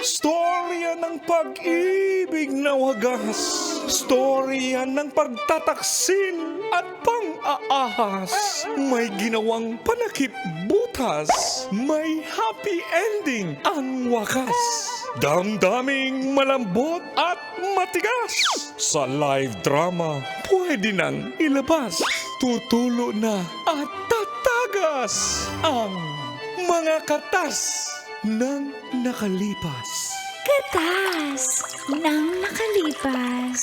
Storya ng pag-ibig na wagas. Storya ng pagtataksil at pang-aahas. May ginawang panakip butas. May happy ending ang wakas. Damdaming malambot at matigas. Sa live drama, pwede nang ilabas. Tutulo na at tatagas ang mga katas ng nakalipas. Katas ng nakalipas.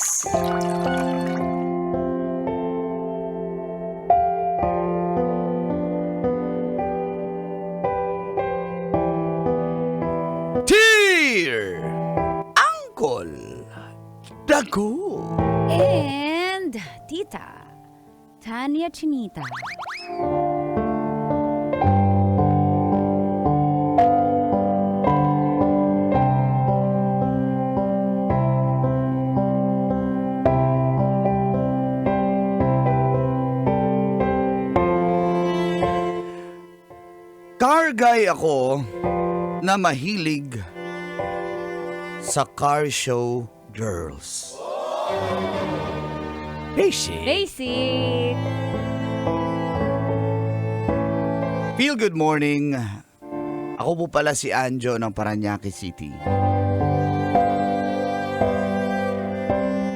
Dear Uncle Dago. And Tita Tanya Chinita. Car guy ako na mahilig sa car show girls. Basic. Basic. Feel good morning. Ako po pala si Anjo ng Parañaque City.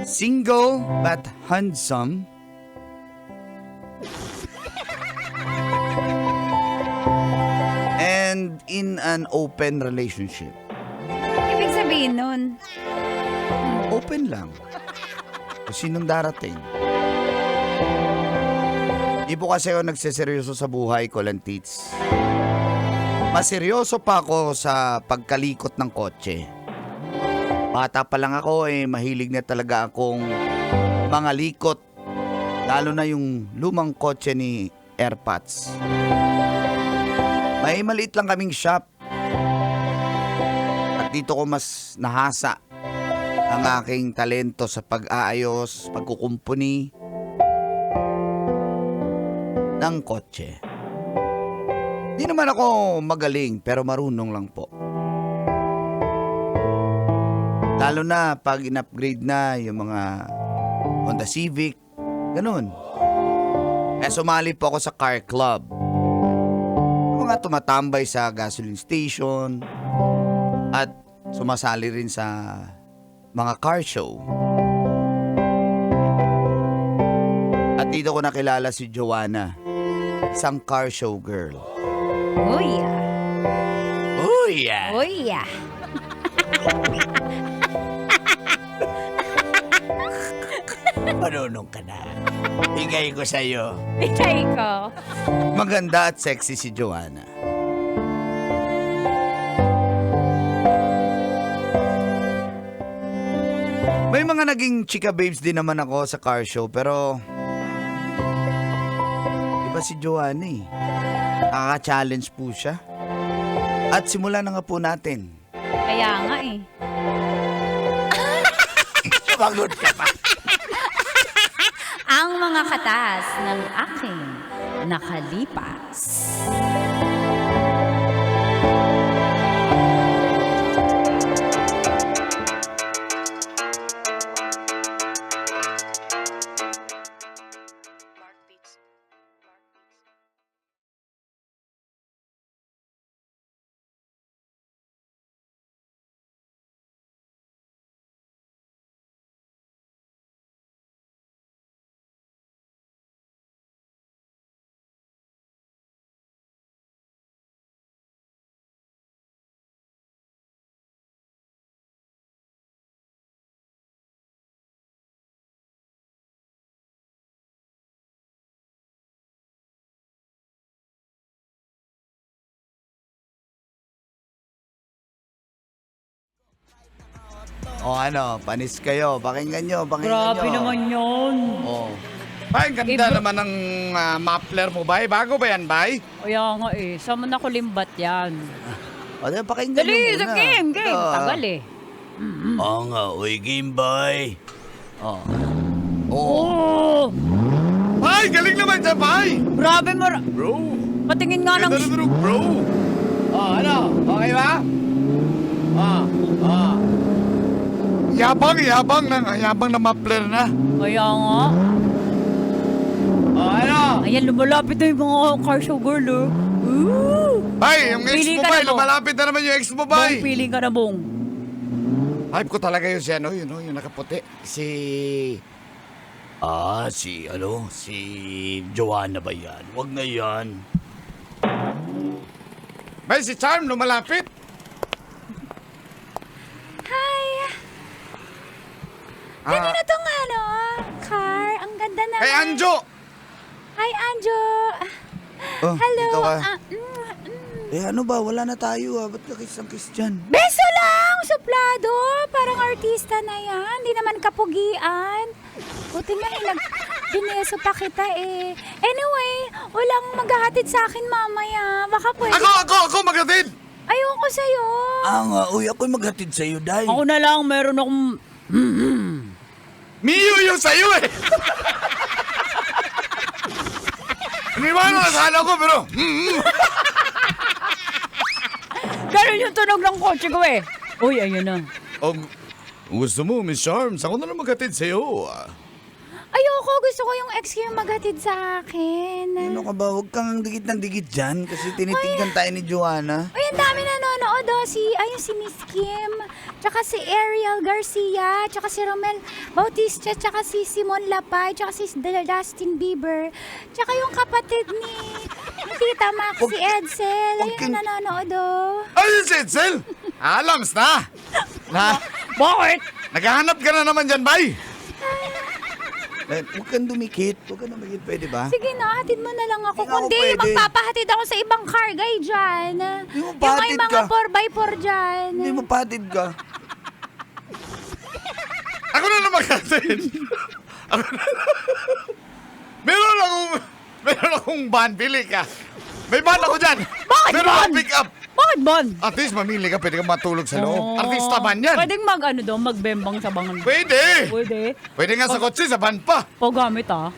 Single but handsome. And in an open relationship. Ibig sabihin nun, Open lang. Kung sinong darating. Di po kasi ako nagseseryoso sa buhay ko lang, tits. Mas seryoso pa ako sa pagkalikot ng kotse. Bata pa lang ako mahilig na talaga akong mga likot. Lalo na yung lumang kotse ni Airpods. May maliit lang kaming shop. At dito ko mas nahasa ang aking talento sa pag-aayos, pagkukumpuni ng kotse. Di naman ako magaling pero marunong lang po. Lalo na pag in-upgrade na yung mga Honda Civic, ganun. Kaya sumali po ako sa car club. Mga tumatambay sa gasoline station at sumasali rin sa mga car show. At dito ko nakilala si Joanna, isang car show girl. uya. Uya! Uya. Marunong ka na. Bigay ko sa'yo. Bigay ko. Maganda at sexy si Joanna. May mga naging chika babes din naman ako sa car show pero iba si Joanna Nakaka-challenge po siya. At simulan na nga po natin. Kaya nga Sumagot ka pa. Ang mga katas ng aking nakalipas. O ano, panis kayo. Pakinggan nyo. Grabe naman yun. Oh. Bay, ganda naman ng muffler mo, bay. Bago ba yan, bay? Kaya nga saan mo nakulimbat yan? O, di, pakinggan nyo Dali, muna. game. Ito, Tagal Oo nga, uy, game, bay. Oh. Oh! Bay, galing naman siya, bay. Grabe mo. Bro. Patingin nga ng... Ganda na bro. Oh, ano? Okay ba? Yabang na mapler na. Kaya nga. Ano? Ayan, lumalapit na yung mga car show girl, oh. Ooh! Bay, yung ex Pili mo ka bay, na, Bong. lumalapit na naman yung ex mo Bong, bay. feeling ka na, Bong. Hype ko talaga yun si ano, yun, oh, yung nakaputi. Si Joanna ba yan? Wag na yan. Bay, si Charm lumalapit. Hi! Ah, Itong ano, car. Ang ganda na. kay Anjo. Hi, Anjo. Oh, Hello. dito ka. Mm. Ano ba? Wala na tayo ah. Ba't ka kiss dyan? Beso lang! Suplado! Parang artista na yan. Hindi naman kapugian. Buti nga bineso pa kita eh. Anyway, walang maghahatid sa akin mamaya. Baka pwede. Ako maghatid. Ayoko sa'yo. Nga, uy, ako'y maghatid sa'yo, Day. Ako na lang, meron akong... Miyo yung sa'yo eh. Iniwan mo na sana ko, pero... Ganun yung tunog ng kotse ko eh. Uy, ayun na. Gusto mo, Miss Charms, ako na lang maghatid sa'yo. Ayoko. Gusto ko yung ex ko yung maghatid sa akin. Ano ka ba? Huwag kang dikit ng dikit dyan kasi tinitignan tayo ni Joanna. Uy, ang dami nanonood oh. Si Miss Kim, tsaka si Ariel Garcia, tsaka si Romel Bautista, tsaka si Simon Lapay, tsaka si Dustin Bieber, tsaka yung kapatid ni Tita Max, si Edsel. Ayun, nanonood oh. Ay, si Edsel! Alams na! Bakit? Naghahanap ka na naman dyan, bay! Huwag kang dumikit. Pwede ba? Sige na, hatid mo na lang ako. Hindi ako Kundi, pwede. magpapahatid ako sa ibang car guy dyan. Hindi mo Yung may pahatid mga ka. 4x4 dyan. Hindi mo patid ka. Ako na naman maghatid. Meron akong van, pili ka. May van ako dyan. Bakit Meron van? akong pick up. Bakit, Bon? At least mamili ka, pwede ka matulog sa loob. Oh. Artista van yan. Pwedeng magbembang sa bangan. Pwede. Pwede. Pwede nga sa kotse, sa van pa. Paggamit ah.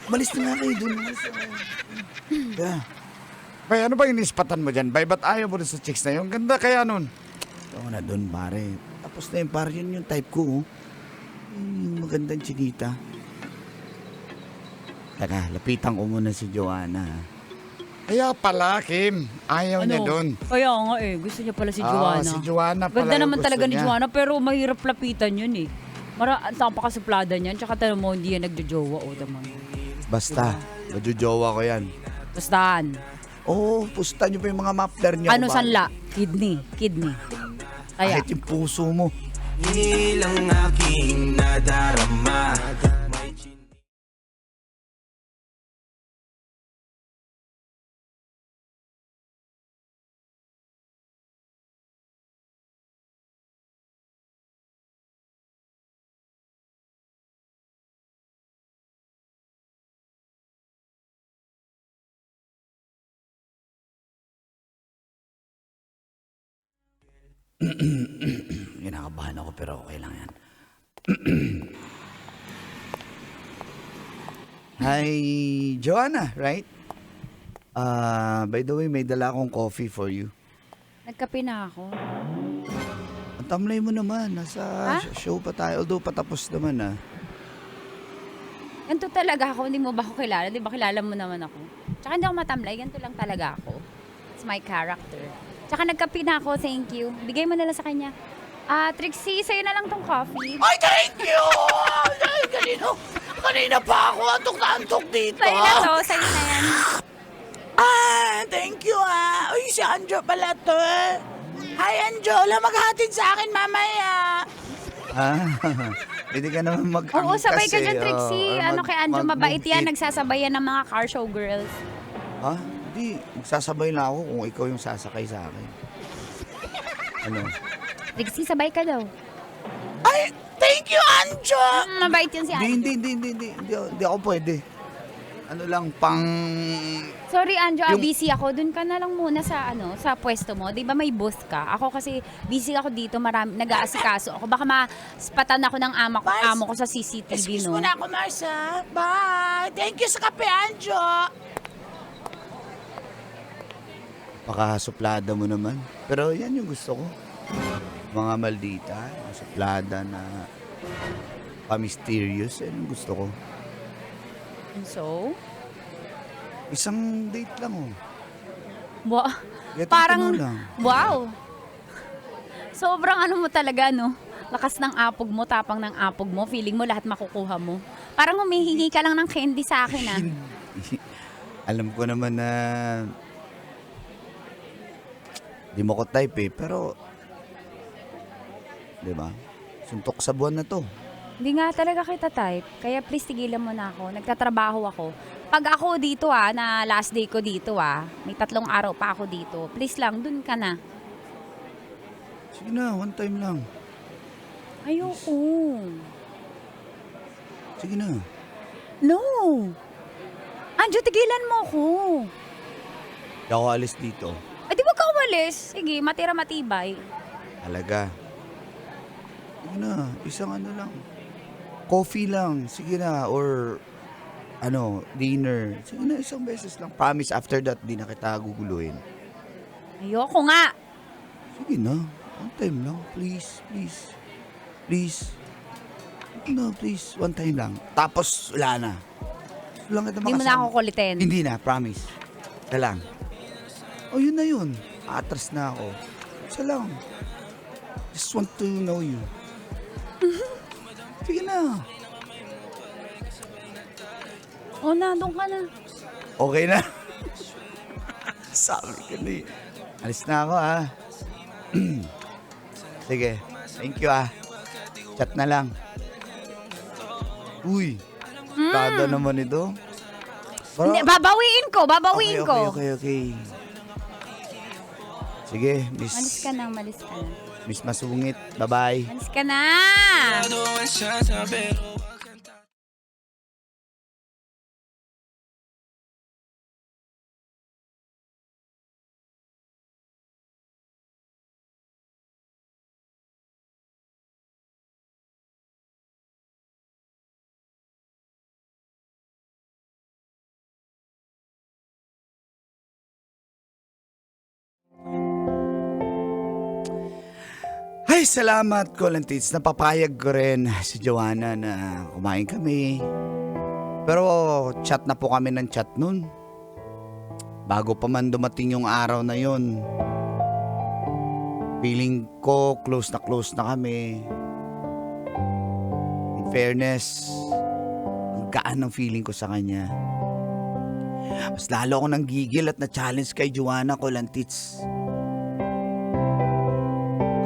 Malis na nga kayo dun. Bay, ano ba yung inispatan mo dyan? Bay, ba't ayaw mo rin sa chicks na yun? Ganda kaya nun. Ito na dun, pare. Tapos na yun, pare. Yun yung type ko. Oh. Yung magandang chinita. Teka, lapitan ko muna si Joanna. Kaya pala, Kim. Ayaw niya dun. Kaya nga eh. Gusto niya pala si Joanna. Si Joanna pala Ganda yung naman gusto talaga ni niya. Joanna pero mahirap lapitan yun eh. Napakasuplada niyan. Tsaka tanong mo, hindi yan nagjojowa o naman. Basta, majujowa ko yan. Pustaan. Oo, pusta niyo pa yung mga mapler niyo. Ano sanla? Kidney. Kaya. Kahit yung puso mo. Ilang aking nadarama. Kinakabahan ako pero okay lang yan. Hi, Joanna, right? By the way, may dala akong coffee for you. Nagkape na ako. Ang tamlay mo naman, nasa show pa tayo. Although patapos naman Ganito talaga ako, hindi mo ba ako kilala? Di ba kilala mo naman ako? Tsaka hindi ako matamlay, ganito lang talaga ako. It's my character. Tsaka nagkape na ako, thank you. Bigay mo na lang sa kanya. Trixie, sa'yo na lang tong coffee. Ay, thank you! Ay, kanina pa ako antok dito. Sa'yo na to, sa'yo na yan. Thank you Uy, si Anjo pala to Hi, Anjo. Maghatid sa akin mamaya. Pwede ka naman mag-angkas. Oo, sabay ka dyan, Trixie. Kay Anjo, mabait yan. mag-move it. Nagsasabayan ng mga car show girls. Hindi. Magsasabay na ako kung ikaw yung sasakay sa akin. Ano? Trixie, sabay ka daw. Ay, thank you, Anjo! Mabait yan si Anjo. Hindi ako pwede. Ano lang, pang... Sorry, Anjo, Yung- busy ako. Doon ka na lang muna sa sa pwesto mo. 'Di ba may booth ka? Ako kasi busy ako dito, marami nag-aasikaso ako. Baka maspatan ako ng amo ko sa CCTV, no. ako, Marsa. Bye! Thank you sa kape, Anjo! Pakasuplada mo naman. Pero yan yung gusto ko. Mga maldita, mga suplada na pa-mysterious. Yan ang gusto ko. And so, Isang date lang oh. parang, Get Parang, lang. wow. Sobrang ano mo talaga, no? Lakas ng apog mo, tapang ng apog mo, feeling mo lahat makukuha mo. Parang humihingi ka lang ng candy sa akin, ah. Alam ko naman na di mo ko type eh, pero di ba? Suntok sa buwan na to. Hindi nga talaga kita type. Kaya please tigilan mo na ako. Nagtatrabaho ako. Pag ako dito na last day ko dito may 3 araw pa ako dito. Please lang, dun ka na. Sige na, one time lang. Ayoko. Sige na. No! Anjo, tigilan mo ako. Di ako alis dito. Ay, di ba ka umalis? Sige, matira matibay. Talaga. Sige na, isang ano lang. Coffee lang, sige na, or dinner. Sige na, isang beses lang. Promise, after that, di na kita guguluhin. Ayoko nga. Sige na, one time lang. Please, please. Please. Sige na, please. One time lang. Tapos, wala na. Gusto lang kita Hindi mo na makasama. ako kulitin. Hindi na, promise. Ito lang. Oh, yun na yun. Atras na ako. Isa lang. Just want to know you. Sige na. O na, doon ka na. Okay na. Sabi ko na alis na ako Sige. Thank you Chat na lang. Uy. Tada naman ito. Parang- Hindi, babawiin ko. Okay. Sige, Miss. Malis ka na. Miss Masungit. Bye-bye. Malis ka na. Ay, salamat, Colantits. Napapayag ko rin si Joanna na kumain kami. Pero chat na po kami ng chat nun. Bago pa man dumating yung araw na yun. Feeling ko close na kami. In fairness, ang gaan ng feeling ko sa kanya. Mas lalo ako nang gigil at na-challenge kay Joanna, Colantits.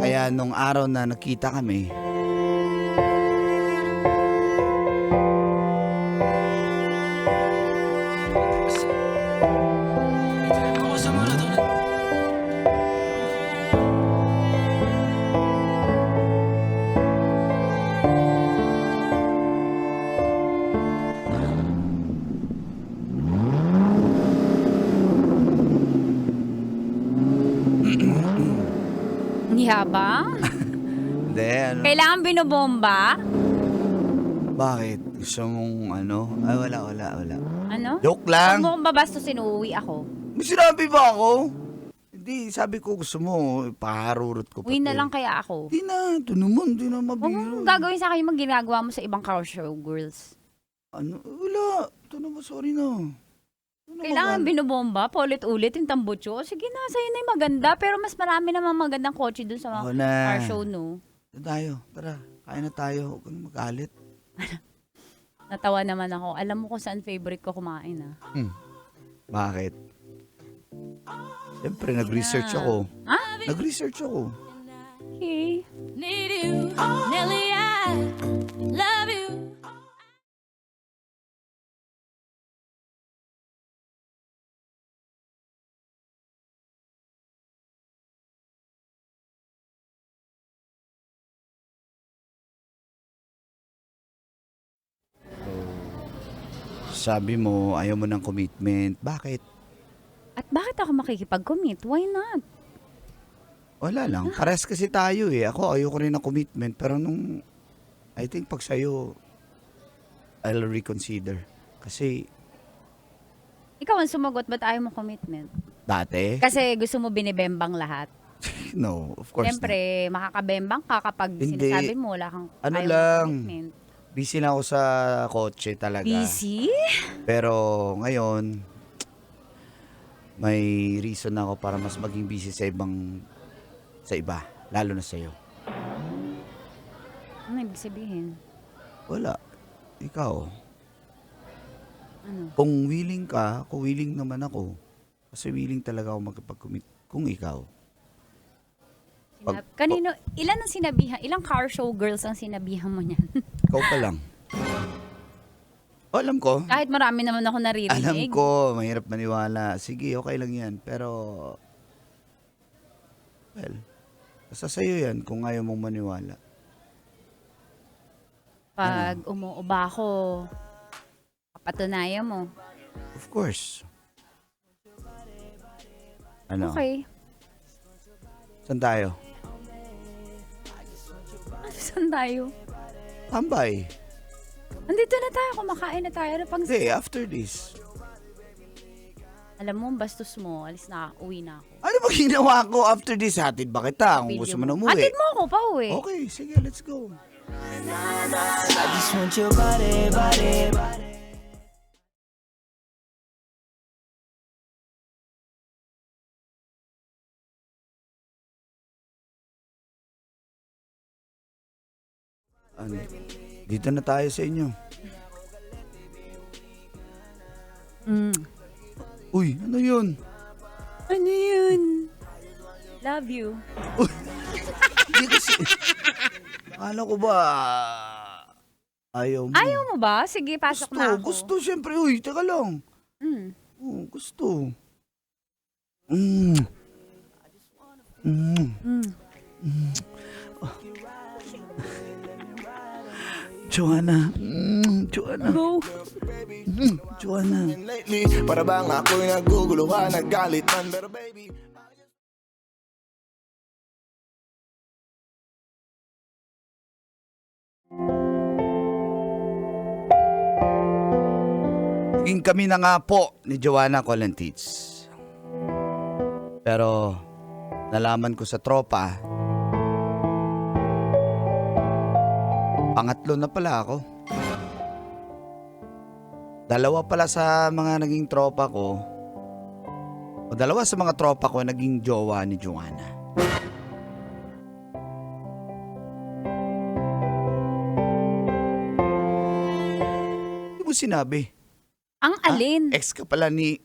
Kaya nung araw na nakita kami, Yabang? hindi, Kailangan binobomba? bakit? Gusto mong Ay, wala. Ano? Joke Huwag lang. mo kong babastusin, uuwi ako. May sinabi ba ako? Hindi, sabi ko gusto mo, paharurot ko. Uwi na pati. lang kaya ako. Hindi na, ito naman, hindi na Huwag mabiro. mong gagawin sa akin yung ginagawa mo sa ibang car show, girls. Wala. Ito naman, sorry na. Kailangan binobomba, paulit-ulit yung tambutso. Sige na, sa'yo na yung maganda. Pero mas marami namang magandang kotse dun sa Oo na. car show, no? Tayo, tara. Kain na tayo. Huwag kang magalit. Natawa naman ako. Alam mo kung saan favorite ko kumain, Bakit? Siyempre, nag-research ako. Ha? Nag-research ako. Okay. Need you, Nelly, I love you. Sabi mo, ayaw mo ng commitment. Bakit? At bakit ako makikipag-commit? Why not? Wala lang. Pares kasi tayo eh. Ako, ayoko rin ng commitment. Pero I think pag sa'yo, I'll reconsider. Kasi, Ikaw ang sumagot, ba't ayaw mo commitment? dati, Kasi gusto mo binibembang lahat. No, of course Siyempre, makakabembang ka kapag Hindi. sinasabi mo wala kang Ano ayaw lang. ng commitment. not. Busy na ako sa kotse talaga. Busy? Pero ngayon, may reason ako para mas maging busy sa iba. Lalo na sa'yo. Ano ibig sabihin? Wala. Ikaw. Ano? Kung willing ka, kung willing naman ako. Kasi willing talaga ako magpag-commit kung ikaw. Kanino, ilan ang sinabihan? Ilang car show girls ang sinabihan mo niyan? Ikaw pa lang. Alam ko. Kahit marami naman ako naririnig. Alam ko, mahirap maniwala. Sige, okay lang yan. Pero, well, basta sa'yo yan kung ayaw mong maniwala. Pag umuuba ako, kapatunayan mo. Of course. Ano? Okay. Saan tayo? Saan tayo? Tambay. Nandito na tayo, kumakain na tayo. Ano pang... Hindi, after this. Alam mo, bastos mo, alis na, uwi na ako. Ano ba ginawa ko after this? Hatid ba kita kung gusto mo na umuwi? Hatid mo ako pa uwi. Okay, sige, let's go. I just want your body, body, body. Ano? Dito na tayo sa inyo. Uy, ano yun? Ano yun? Love you. Hindi kasi... Akala ko ba... Ayaw mo. Ayaw mo ba? Sige, pasok gusto, na ako. Gusto, syempre. Uy, teka lang. Mm. Oh, gusto. Mm. Mm. Mm. Joanna. Joanna. Go. Joanna. Lately, para bang ako'y naguguluhan, naggalit man, pero baby, Naging kami na nga po ni Joanna Colentich. Pero nalaman ko sa tropa, pangatlo na pala ako. Dalawa pala sa mga naging tropa ko, o dalawa sa mga tropa ko naging jowa ni Joanna. Hindi mo sinabi. Ang alin? Ex ka pala ni...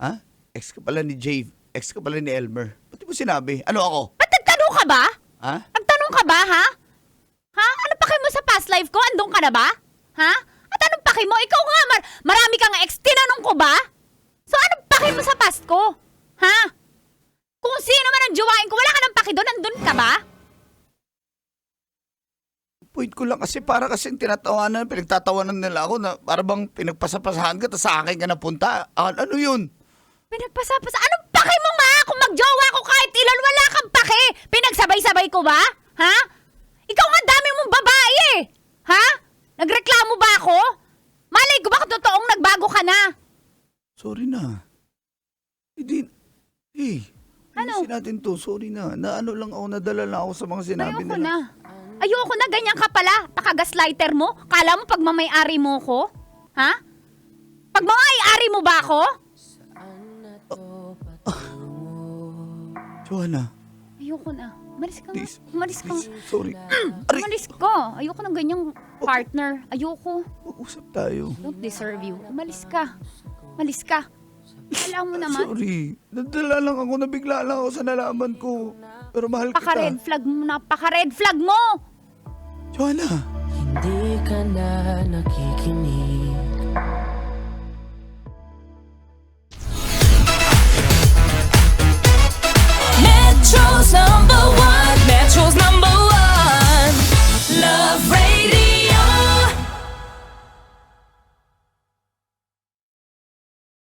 Ha? Ex ka pala ni Jave. Ex ka pala ni Elmer. Ba't di mo sinabi? Ano ako? Ba't nagtanong ka ba? Ha? Nagtanong ka ba, ha? Ha? Ano paki mo sa past life ko? Andun ka na ba? Ha? At anong paki mo? Ikaw nga, marami kang ex. Tinanong ko ba? So, anong paki mo sa past ko? Ha? Kung sino man ang jowain ko, wala ka ng paki doon. Andun ka ba? Point ko lang kasi para kasing tinatawanan, pinagtatawanan nila ako na para bang pinagpasapasahan ka tapos sa akin ka napunta. Ano yun? Pinagpasapasa. Anong paki mo nga? Kung magjowa ko kahit ilan, wala kang paki. Pinagsabay-sabay ko ba? Ha? Ikaw nga dami mong babae eh. Ha? Nagreklamo ba ako? Malay ko ba kung totoong nagbago ka na? Sorry na. Hindi. Ano? Ayusin natin to. Sorry na. Naano lang ako, nadala lang ako sa mga sinabi Ayoko nila. na. Ayoko na, ganyan ka pala. Paka-gaslighter mo. Kala mo pag mamay-ari mo ko? Ha? Pag mamay-ari mo ba ako? Joanna, Ayoko na. Umalis ka nga. please. Umalis ka. Please, sorry. Aray, Umalis ka. Ayoko ng ganyang partner. Ayoko. mag-usap tayo. Don't deserve you. Umalis ka. Umalis ka. Alam mo naman. Sorry. Nadala lang ako, nabigla lang ako sa nalaman ko. Pero mahal kita. Paka-red flag mo na. Paka-red flag mo! Joanna. hindi ka na nakikinig.